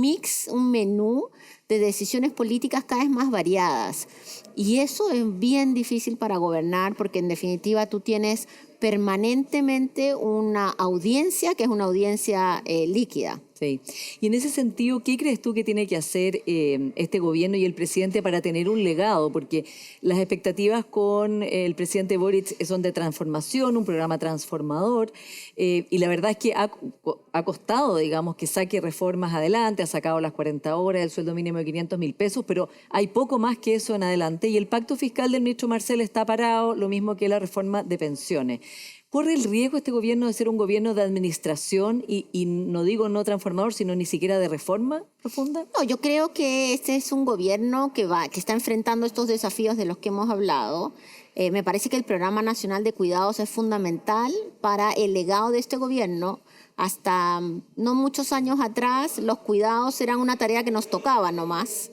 mix, un menú de decisiones políticas cada vez más variadas. Y eso es bien difícil para gobernar, porque en definitiva tú tienes permanentemente una audiencia que es una audiencia líquida. Sí. Y en ese sentido, ¿qué crees tú que tiene que hacer este gobierno y el presidente para tener un legado? Porque las expectativas con el presidente Boric son de transformación, un programa transformador, y la verdad es que ha costado, digamos, que saque reformas adelante, ha sacado las 40 horas, el sueldo mínimo de 500.000 pesos, pero hay poco más que eso en adelante. Y el pacto fiscal del ministro Marcel está parado, lo mismo que la reforma de pensiones. ¿Corre el riesgo este gobierno de ser un gobierno de administración y no digo no transformador, sino ni siquiera de reforma profunda? No, yo creo que este es un gobierno que está enfrentando estos desafíos de los que hemos hablado. Me parece que el Programa Nacional de Cuidados es fundamental para el legado de este gobierno. Hasta no muchos años atrás, los cuidados eran una tarea que nos tocaba nomás.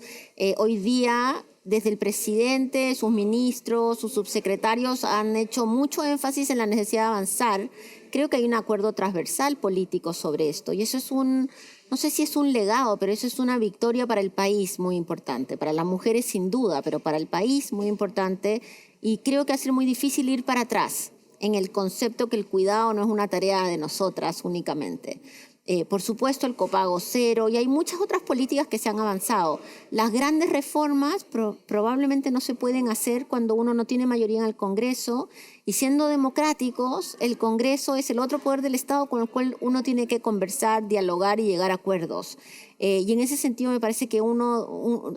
Hoy día, desde el presidente, sus ministros, sus subsecretarios han hecho mucho énfasis en la necesidad de avanzar. Creo que hay un acuerdo transversal político sobre esto, y eso es no sé si es un legado, pero eso es una victoria para el país muy importante, para las mujeres sin duda, pero para el país muy importante, y creo que va a ser muy difícil ir para atrás en el concepto que el cuidado no es una tarea de nosotras únicamente. Por supuesto, el copago cero, y hay muchas otras políticas que se han avanzado. Las grandes reformas probablemente no se pueden hacer cuando uno no tiene mayoría en el Congreso, y siendo democráticos, el Congreso es el otro poder del Estado con el cual uno tiene que conversar, dialogar y llegar a acuerdos. Y en ese sentido me parece que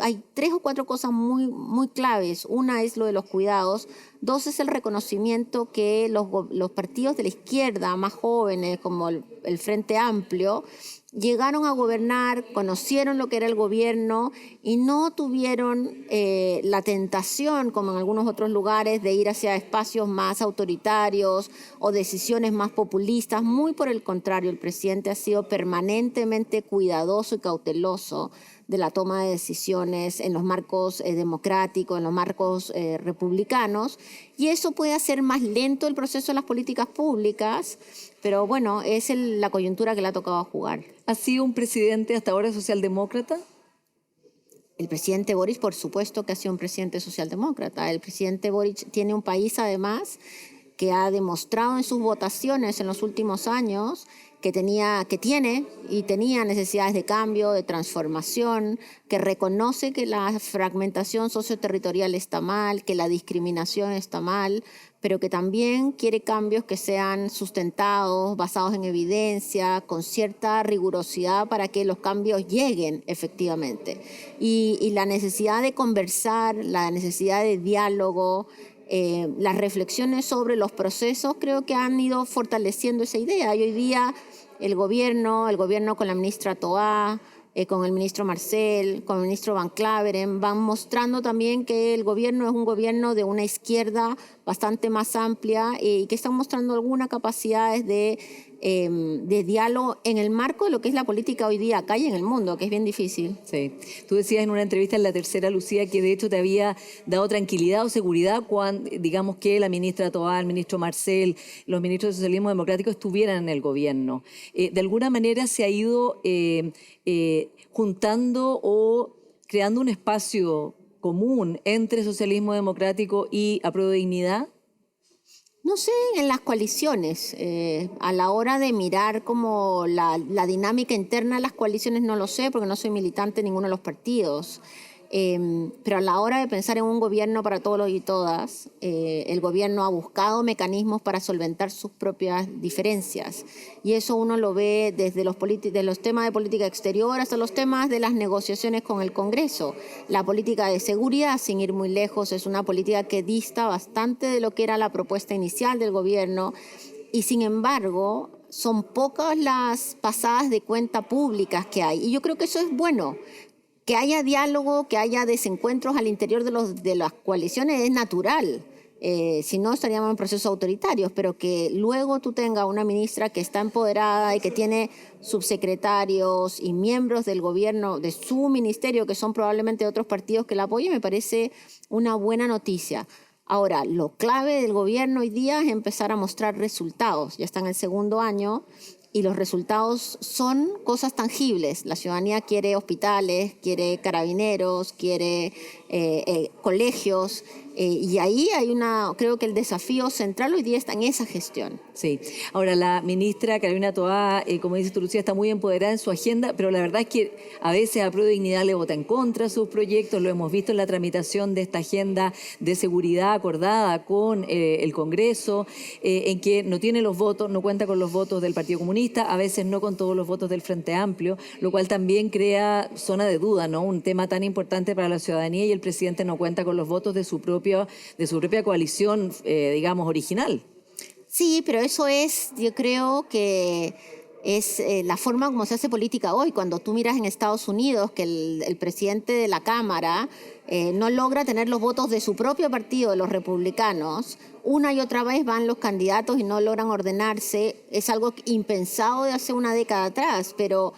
hay 3 o 4 cosas muy, muy claves. Una es lo de los cuidados. 2 es el reconocimiento que los partidos de la izquierda más jóvenes, como el Frente Amplio, llegaron a gobernar, conocieron lo que era el gobierno y no tuvieron la tentación, como en algunos otros lugares, de ir hacia espacios más autoritarios o decisiones más populistas. Muy por el contrario, el presidente ha sido permanentemente cuidadoso y cauteloso de la toma de decisiones en los marcos democráticos, en los marcos republicanos, y eso puede hacer más lento el proceso de las políticas públicas, pero bueno, es la coyuntura que le ha tocado jugar. ¿Ha sido un presidente hasta ahora socialdemócrata? El presidente Boric, por supuesto que ha sido un presidente socialdemócrata. El presidente Boric tiene un país, además, que ha demostrado en sus votaciones en los últimos años que tiene y tenía necesidades de cambio, de transformación, que reconoce que la fragmentación socioterritorial está mal, que la discriminación está mal, pero que también quiere cambios que sean sustentados, basados en evidencia, con cierta rigurosidad para que los cambios lleguen efectivamente. Y la necesidad de conversar, la necesidad de diálogo, las reflexiones sobre los procesos creo que han ido fortaleciendo esa idea. Y hoy día el gobierno con la ministra Toá, con el ministro Marcel, con el ministro Van Claveren, van mostrando también que el gobierno es un gobierno de una izquierda bastante más amplia y que están mostrando algunas capacidades de diálogo en el marco de lo que es la política hoy día acá y en el mundo, que es bien difícil. Sí. Tú decías en una entrevista en La Tercera, Lucía, que de hecho te había dado tranquilidad o seguridad cuando, digamos, que la ministra Toá, el ministro Marcel, los ministros del socialismo democrático estuvieran en el gobierno. De alguna manera se ha ido juntando o creando un espacio común entre socialismo democrático y Apruebo Dignidad. No sé, en las coaliciones, a la hora de mirar como la dinámica interna de las coaliciones no lo sé porque no soy militante de ninguno de los partidos, pero a la hora de pensar en un gobierno para todos y todas, el gobierno ha buscado mecanismos para solventar sus propias diferencias y eso uno lo ve desde de los temas de política exterior hasta los temas de las negociaciones con el Congreso. La política de seguridad, sin ir muy lejos, es una política que dista bastante de lo que era la propuesta inicial del gobierno y sin embargo son pocas las pasadas de cuenta públicas que hay y yo creo que eso es bueno. Que haya diálogo, que haya desencuentros al interior de las coaliciones es natural. Si no, estaríamos en procesos autoritarios, pero que luego tú tengas una ministra que está empoderada y que tiene subsecretarios y miembros del gobierno, de su ministerio, que son probablemente de otros partidos que la apoyen, me parece una buena noticia. Ahora, lo clave del gobierno hoy día es empezar a mostrar resultados. Ya está en el segundo año. Y los resultados son cosas tangibles. La ciudadanía quiere hospitales, quiere carabineros, quiere colegios. Y ahí creo que el desafío central hoy día está en esa gestión. Sí. Ahora, la ministra Carolina Toá, como dices tú, Lucía, está muy empoderada en su agenda, pero la verdad es que a veces a Apruebo Dignidad le vota en contra de sus proyectos. Lo hemos visto en la tramitación de esta agenda de seguridad acordada con el Congreso, en que no tiene los votos, no cuenta con los votos del Partido Comunista, a veces no con todos los votos del Frente Amplio, lo cual también crea zona de duda, ¿no? Un tema tan importante para la ciudadanía y el presidente no cuenta con los votos de su propia coalición, digamos, original. Sí, pero eso yo creo que es la forma como se hace política hoy. Cuando tú miras en Estados Unidos que el presidente de la Cámara no logra tener los votos de su propio partido, de los republicanos, una y otra vez van los candidatos y no logran ordenarse. Es algo impensado de hace una década atrás, pero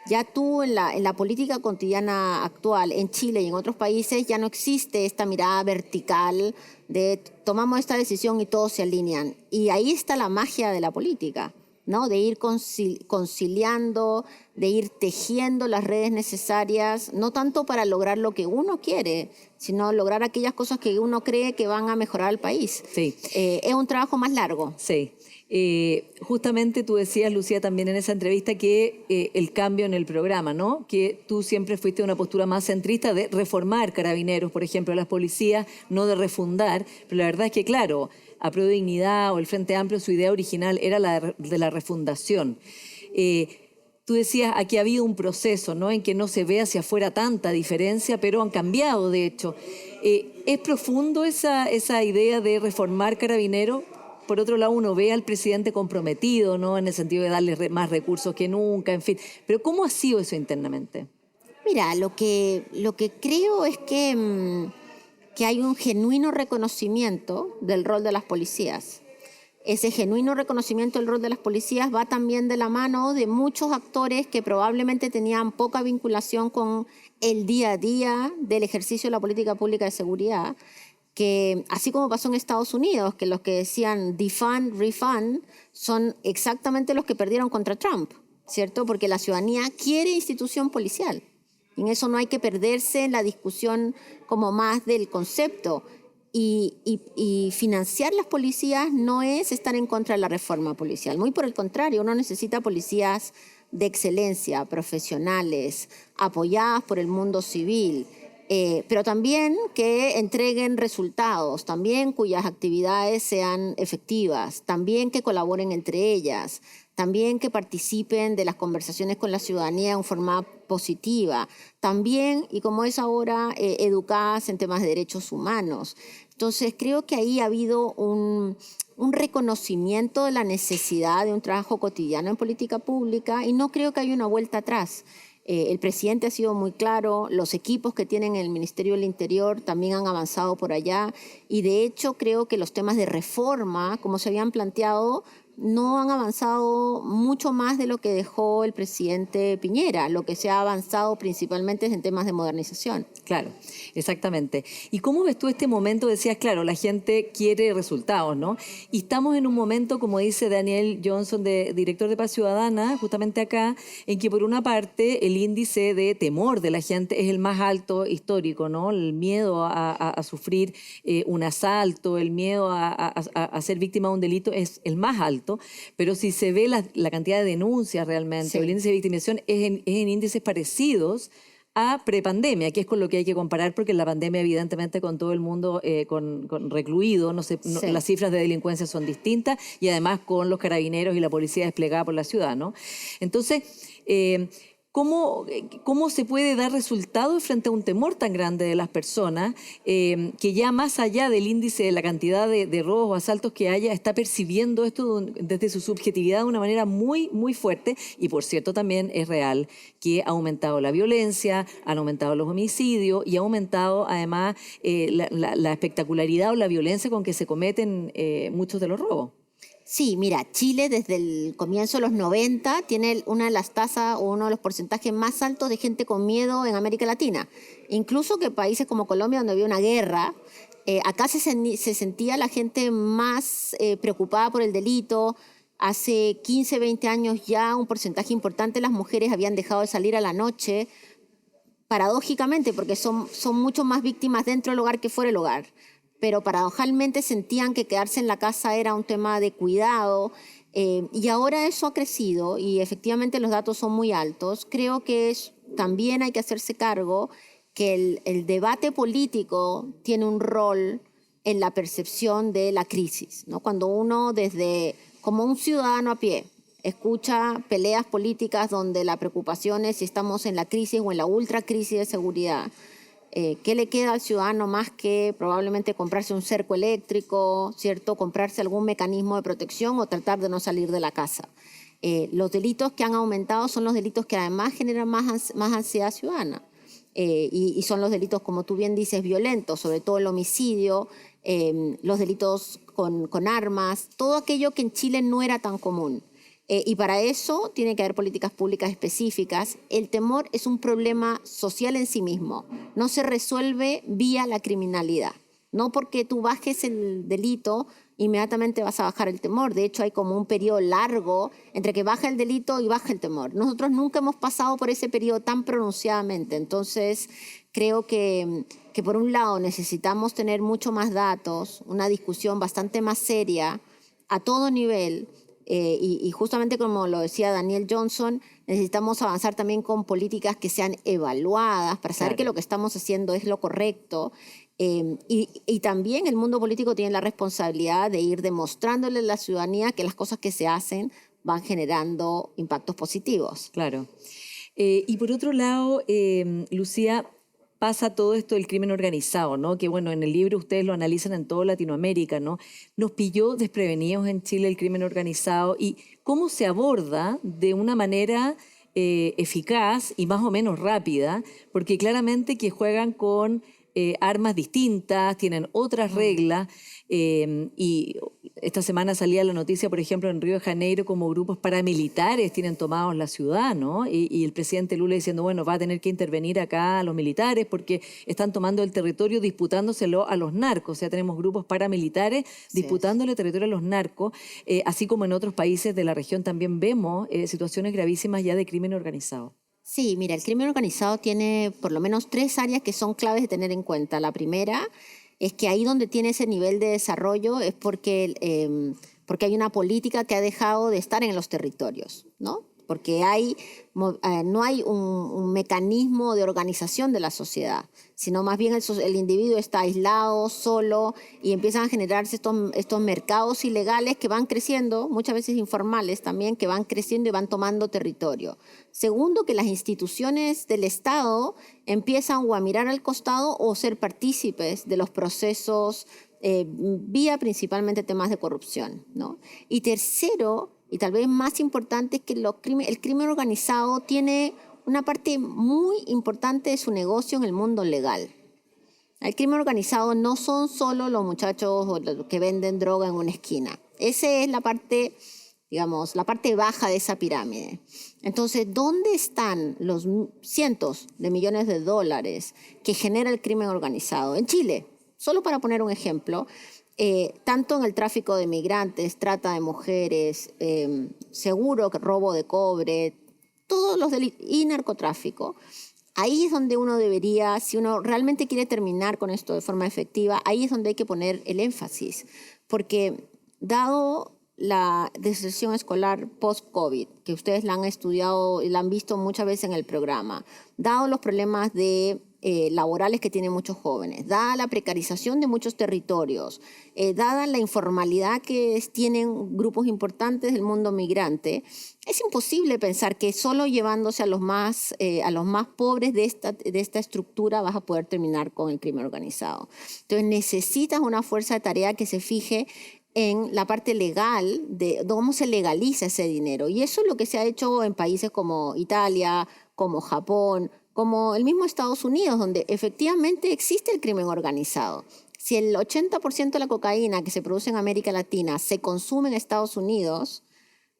ya tú en la política cotidiana actual, en Chile y en otros países, ya no existe esta mirada vertical de tomamos esta decisión y todos se alinean. Y ahí está la magia de la política, ¿no? De ir conciliando, de ir tejiendo las redes necesarias, no tanto para lograr lo que uno quiere, sino lograr aquellas cosas que uno cree que van a mejorar al país. Sí. Es un trabajo más largo. Sí. Justamente tú decías, Lucía, también en esa entrevista que el cambio en el programa, ¿no? Que tú siempre fuiste de una postura más centrista de reformar Carabineros, por ejemplo, a las policías, no de refundar, pero la verdad es que, claro, Apruebo Dignidad o el Frente Amplio, su idea original era la de la refundación. Tú decías, aquí ha habido un proceso, ¿no? En que no se ve hacia afuera tanta diferencia, pero han cambiado, de hecho. ¿Es profundo esa idea de reformar Carabineros? Por otro lado, uno ve al presidente comprometido, ¿no? En el sentido de darle más recursos que nunca, en fin. Pero ¿cómo ha sido eso internamente? Mira, lo que creo es que hay un genuino reconocimiento del rol de las policías. Ese genuino reconocimiento del rol de las policías va también de la mano de muchos actores que probablemente tenían poca vinculación con el día a día del ejercicio de la política pública de seguridad, que así como pasó en Estados Unidos, que los que decían defund, refund, son exactamente los que perdieron contra Trump, ¿cierto? Porque la ciudadanía quiere institución policial. En eso no hay que perderse en la discusión como más del concepto. y financiar las policías no es estar en contra de la reforma policial. Muy por el contrario, uno necesita policías de excelencia, profesionales, apoyadas por el mundo civil, pero también que entreguen resultados, también cuyas actividades sean efectivas, también que colaboren entre ellas, también que participen de las conversaciones con la ciudadanía en forma positiva, también, y como es ahora, educadas en temas de derechos humanos. Entonces, creo que ahí ha habido un reconocimiento de la necesidad de un trabajo cotidiano en política pública y no creo que haya una vuelta atrás. El presidente ha sido muy claro, los equipos que tienen en el Ministerio del Interior también han avanzado por allá y de hecho creo que los temas de reforma, como se habían planteado, no han avanzado mucho más de lo que dejó el presidente Piñera. Lo que se ha avanzado principalmente es en temas de modernización. Claro, exactamente. ¿Y cómo ves tú este momento? Decías, claro, la gente quiere resultados, ¿no? Y estamos en un momento, como dice Daniel Johnson, director de Paz Ciudadana, justamente acá, en que por una parte el índice de temor de la gente es el más alto histórico, ¿no? El miedo a sufrir un asalto, el miedo a ser víctima de un delito es el más alto. Pero si se ve la cantidad de denuncias realmente, Sí. o el índice de victimización es en índices parecidos a prepandemia, que es con lo que hay que comparar, porque en la pandemia, evidentemente, con todo el mundo con recluido, Sí. las cifras de delincuencia son distintas, y además con los carabineros y la policía desplegada por la ciudad, ¿no? Entonces, ¿cómo se puede dar resultados frente a un temor tan grande de las personas que ya más allá del índice de la cantidad de robos o asaltos que haya, está percibiendo esto desde su subjetividad de una manera muy, muy fuerte? Y por cierto, también es real que ha aumentado la violencia, han aumentado los homicidios y ha aumentado además la espectacularidad o la violencia con que se cometen muchos de los robos. Sí, mira, Chile desde el comienzo de los 90 tiene una de las tasas o uno de los porcentajes más altos de gente con miedo en América Latina. Incluso que países como Colombia, donde había una guerra, acá se sentía la gente más preocupada por el delito. Hace 15, 20 años ya un porcentaje importante de las mujeres habían dejado de salir a la noche, paradójicamente, porque son mucho más víctimas dentro del hogar que fuera del hogar. Pero paradojalmente sentían que quedarse en la casa era un tema de cuidado y ahora eso ha crecido y efectivamente los datos son muy altos. Creo que también hay que hacerse cargo que el debate político tiene un rol en la percepción de la crisis, ¿no? Cuando uno como un ciudadano a pie escucha peleas políticas donde la preocupación es si estamos en la crisis o en la ultracrisis de seguridad, ¿qué le queda al ciudadano más que probablemente comprarse un cerco eléctrico, ¿cierto? Comprarse algún mecanismo de protección o tratar de no salir de la casa? Los delitos que han aumentado son los delitos que además generan más ansiedad ciudadana. Y son los delitos, como tú bien dices, violentos, sobre todo el homicidio, los delitos con armas, todo aquello que en Chile no era tan común. Y para eso tiene que haber políticas públicas específicas. El temor es un problema social en sí mismo. No se resuelve vía la criminalidad. No porque tú bajes el delito, inmediatamente vas a bajar el temor. De hecho, hay como un periodo largo entre que baja el delito y baja el temor. Nosotros nunca hemos pasado por ese periodo tan pronunciadamente. Entonces, creo que por un lado necesitamos tener mucho más datos, una discusión bastante más seria a todo nivel. Y justamente como lo decía Daniel Johnson, necesitamos avanzar también con políticas que sean evaluadas para saber que lo que estamos haciendo es lo correcto. Y también el mundo político tiene la responsabilidad de ir demostrándole a la ciudadanía que las cosas que se hacen van generando impactos positivos. Claro. Y por otro lado, Lucía, pasa todo esto del crimen organizado, ¿no? Que bueno, en el libro ustedes lo analizan en toda Latinoamérica, ¿no? Nos pilló desprevenidos en Chile el crimen organizado y cómo se aborda de una manera eficaz y más o menos rápida, porque claramente que juegan con armas distintas, tienen otras reglas y esta semana salía la noticia, por ejemplo, en Río de Janeiro, como grupos paramilitares tienen tomados la ciudad, ¿no? Y el presidente Lula diciendo, bueno, va a tener que intervenir acá a los militares porque están tomando el territorio disputándoselo a los narcos. O sea, tenemos grupos paramilitares disputándole territorio a los narcos, así como en otros países de la región también vemos situaciones gravísimas ya de crimen organizado. Sí, mira, el crimen organizado tiene por lo menos 3 áreas que son claves de tener en cuenta. La primera es que ahí donde tiene ese nivel de desarrollo es porque hay una política que ha dejado de estar en los territorios, ¿no? Porque no hay un mecanismo de organización de la sociedad, sino más bien el individuo está aislado, solo, y empiezan a generarse estos mercados ilegales que van creciendo, muchas veces informales también, que van creciendo y van tomando territorio. Segundo, que las instituciones del Estado empiezan o a mirar al costado o ser partícipes de los procesos vía principalmente temas de corrupción, ¿no? Y tercero, y tal vez más importante, es que el crimen organizado tiene una parte muy importante de su negocio en el mundo legal. El crimen organizado no son solo los muchachos o los que venden droga en una esquina. Esa es la parte, digamos, la parte baja de esa pirámide. Entonces, ¿dónde están los cientos de millones de dólares que genera el crimen organizado? En Chile, solo para poner un ejemplo, tanto en el tráfico de migrantes, trata de mujeres, seguro, robo de cobre, todos los delitos y narcotráfico. Ahí es donde uno debería, si uno realmente quiere terminar con esto de forma efectiva, ahí es donde hay que poner el énfasis. Porque dado la deserción escolar post-COVID, que ustedes la han estudiado y la han visto muchas veces en el programa, dado los problemas laborales que tienen muchos jóvenes, dada la precarización de muchos territorios, dada la informalidad que tienen grupos importantes del mundo migrante, es imposible pensar que solo llevándose a los más pobres de esta estructura vas a poder terminar con el crimen organizado. Entonces necesitas una fuerza de tarea que se fije en la parte legal de cómo se legaliza ese dinero. Y eso es lo que se ha hecho en países como Italia, como Japón, como el mismo Estados Unidos, donde efectivamente existe el crimen organizado. Si el 80% de la cocaína que se produce en América Latina se consume en Estados Unidos,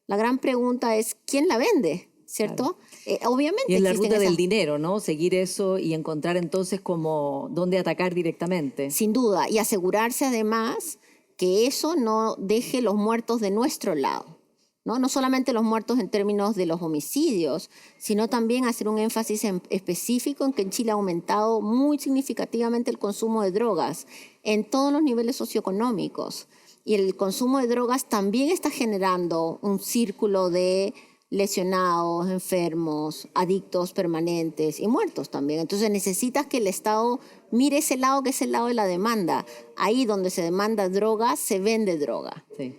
la gran pregunta es, ¿quién la vende? ¿Cierto? Claro. Obviamente y es la ruta del dinero, ¿no? Seguir eso y encontrar entonces como dónde atacar directamente. Sin duda, y asegurarse además que eso no deje los muertos de nuestro lado. No solamente los muertos en términos de los homicidios, sino también hacer un énfasis específico en que en Chile ha aumentado muy significativamente el consumo de drogas en todos los niveles socioeconómicos. Y el consumo de drogas también está generando un círculo de lesionados, enfermos, adictos permanentes y muertos también. Entonces necesitas que el Estado mire ese lado, que es el lado de la demanda. Ahí donde se demanda droga, se vende droga. Sí.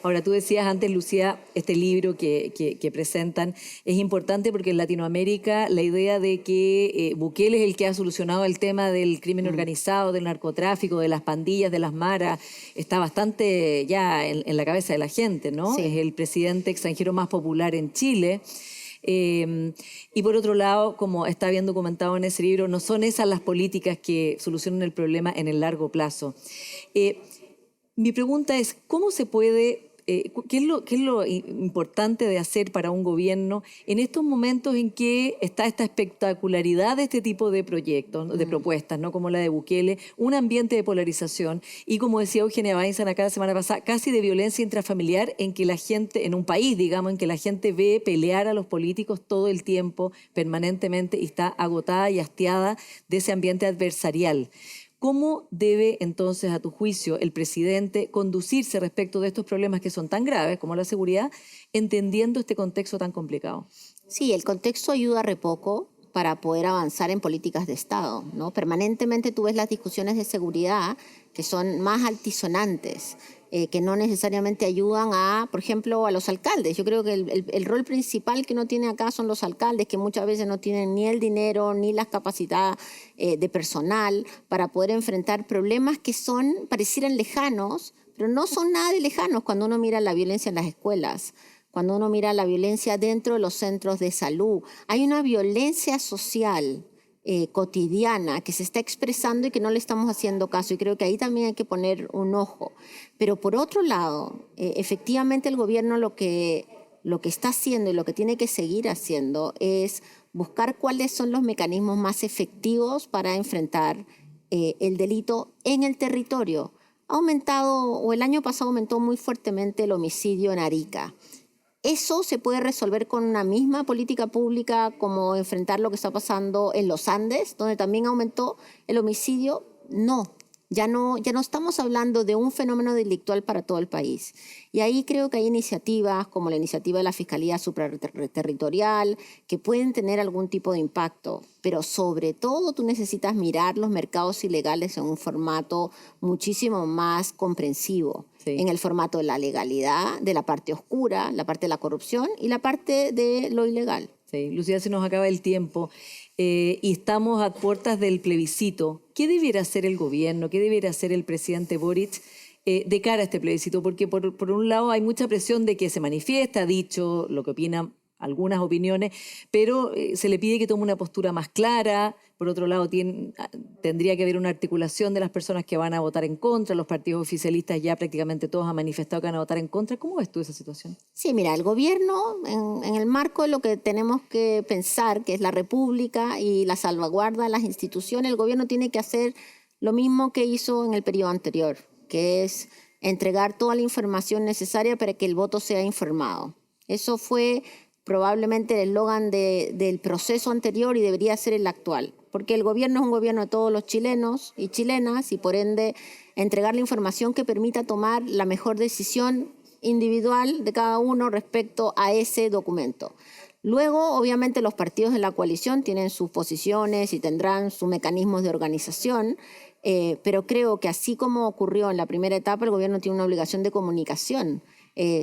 Ahora, tú decías antes, Lucía, este libro que presentan es importante porque en Latinoamérica la idea de que Bukele es el que ha solucionado el tema del crimen organizado, del narcotráfico, de las pandillas, de las maras, está bastante ya en la cabeza de la gente, ¿no? Sí. Es el presidente extranjero más popular en Chile. Y por otro lado, como está bien documentado en ese libro, no son esas las políticas que solucionan el problema en el largo plazo. Mi pregunta es, ¿cómo se puede, qué es lo importante de hacer para un gobierno en estos momentos en que está esta espectacularidad de este tipo de proyectos, de propuestas, ¿no? Como la de Bukele, un ambiente de polarización y, como decía Eugenia Weinstein acá la semana pasada, casi de violencia intrafamiliar en que la gente, en un país, digamos, en que la gente ve pelear a los políticos todo el tiempo, permanentemente, y está agotada y hastiada de ese ambiente adversarial? ¿Cómo debe entonces, a tu juicio, el presidente conducirse respecto de estos problemas que son tan graves como la seguridad, entendiendo este contexto tan complicado? Sí, el contexto ayuda re poco para poder avanzar en políticas de Estado, ¿no? Permanentemente tú ves las discusiones de seguridad que son más altisonantes, que no necesariamente ayudan a, por ejemplo, a los alcaldes. Yo creo que el rol principal que uno tiene acá son los alcaldes, que muchas veces no tienen ni el dinero ni la capacidad de personal para poder enfrentar problemas que parecieran lejanos, pero no son nada de lejanos cuando uno mira la violencia en las escuelas, cuando uno mira la violencia dentro de los centros de salud. Hay una violencia social cotidiana que se está expresando y que no le estamos haciendo caso, y creo que ahí también hay que poner un ojo. Pero por otro lado, efectivamente el gobierno lo que está haciendo y lo que tiene que seguir haciendo es buscar cuáles son los mecanismos más efectivos para enfrentar el delito en el territorio. Ha aumentado, o el año pasado aumentó muy fuertemente el homicidio en Arica. ¿Eso se puede resolver con una misma política pública como enfrentar lo que está pasando en los Andes, donde también aumentó el homicidio? No. Ya no estamos hablando de un fenómeno delictual para todo el país. Y ahí creo que hay iniciativas como la iniciativa de la Fiscalía Supraterritorial que pueden tener algún tipo de impacto, pero sobre todo tú necesitas mirar los mercados ilegales en un formato muchísimo más comprensivo, Sí. en el formato de la legalidad, de la parte oscura, la parte de la corrupción y la parte de lo ilegal. Sí, Lucía, se nos acaba el tiempo y estamos a puertas del plebiscito. ¿Qué debiera hacer el gobierno? ¿Qué debiera hacer el presidente Boric de cara a este plebiscito? Porque por un lado hay mucha presión de que se manifiesta, ha dicho lo que opinan algunas opiniones, pero se le pide que tome una postura más clara. Por otro lado, tendría que haber una articulación de las personas que van a votar en contra. Los partidos oficialistas ya prácticamente todos han manifestado que van a votar en contra. ¿Cómo ves tú esa situación? Sí, mira, el gobierno, en el marco de lo que tenemos que pensar, que es la república y la salvaguarda de las instituciones, el gobierno tiene que hacer lo mismo que hizo en el periodo anterior, que es entregar toda la información necesaria para que el voto sea informado. Eso fue probablemente el eslogan del proceso anterior y debería ser el actual, porque el gobierno es un gobierno de todos los chilenos y chilenas y por ende entregar la información que permita tomar la mejor decisión individual de cada uno respecto a ese documento. Luego, obviamente, los partidos de la coalición tienen sus posiciones y tendrán sus mecanismos de organización, pero creo que así como ocurrió en la primera etapa, el gobierno tiene una obligación de comunicación,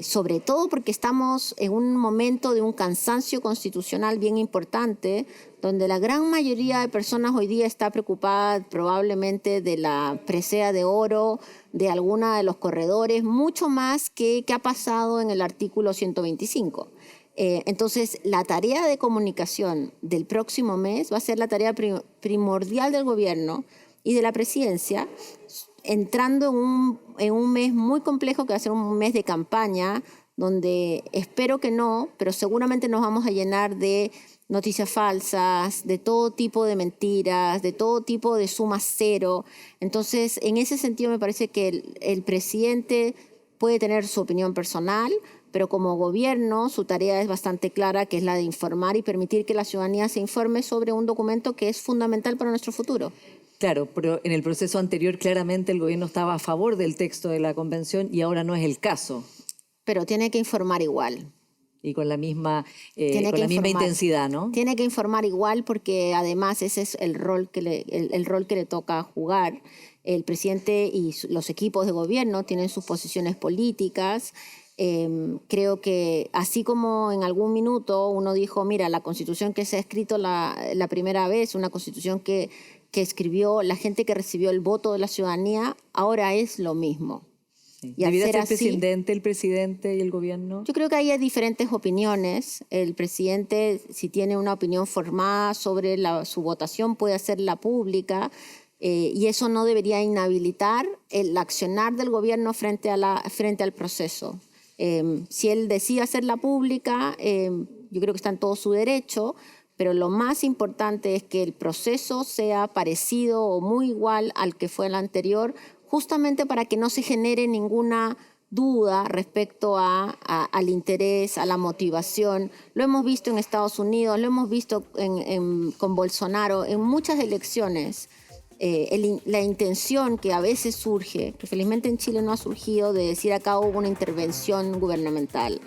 sobre todo porque estamos en un momento de un cansancio constitucional bien importante, donde la gran mayoría de personas hoy día está preocupada probablemente de la presea de oro, de alguna de los corredores, mucho más que qué ha pasado en el artículo 125. Entonces, la tarea de comunicación del próximo mes va a ser la tarea primordial del gobierno y de la presidencia, entrando en un mes muy complejo que va a ser un mes de campaña, donde espero que no, pero seguramente nos vamos a llenar de noticias falsas, de todo tipo de mentiras, de todo tipo de suma cero. Entonces, en ese sentido me parece que el presidente puede tener su opinión personal, pero como gobierno su tarea es bastante clara, que es la de informar y permitir que la ciudadanía se informe sobre un documento que es fundamental para nuestro futuro. Claro, pero en el proceso anterior claramente el gobierno estaba a favor del texto de la convención y ahora no es el caso. Pero tiene que informar igual. Y con la misma Informar. intensidad, ¿no? Tiene que informar igual porque además ese es el rol que le toca jugar. El presidente y los equipos de gobierno tienen sus posiciones políticas. Creo que así como en algún minuto uno dijo, mira, la constitución que se ha escrito la primera vez, una constitución que escribió la gente que recibió el voto de la ciudadanía, ahora es lo mismo. Sí. Y al ¿Debiera ser ser así, el presidente y el gobierno? yo creo que hay diferentes opiniones. El presidente, si tiene una opinión formada sobre su votación, puede hacerla pública. Y eso no debería inhabilitar el accionar del gobierno frente al proceso. Si él decide hacerla pública, yo creo que está en todo su derecho, pero lo más importante es que el proceso sea parecido o muy igual al que fue el anterior, justamente para que no se genere ninguna duda respecto al interés, a la motivación. Lo hemos visto en Estados Unidos, lo hemos visto con Bolsonaro, en muchas elecciones. La intención que a veces surge, que felizmente en Chile no ha surgido, de decir acá hubo una intervención gubernamental.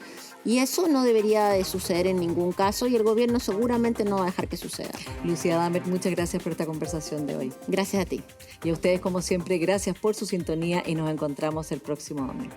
Y eso no debería de suceder en ningún caso y el gobierno seguramente no va a dejar que suceda. Lucía Dammert, muchas gracias por esta conversación de hoy. Gracias a ti. Y a ustedes, como siempre, gracias por su sintonía y nos encontramos el próximo domingo.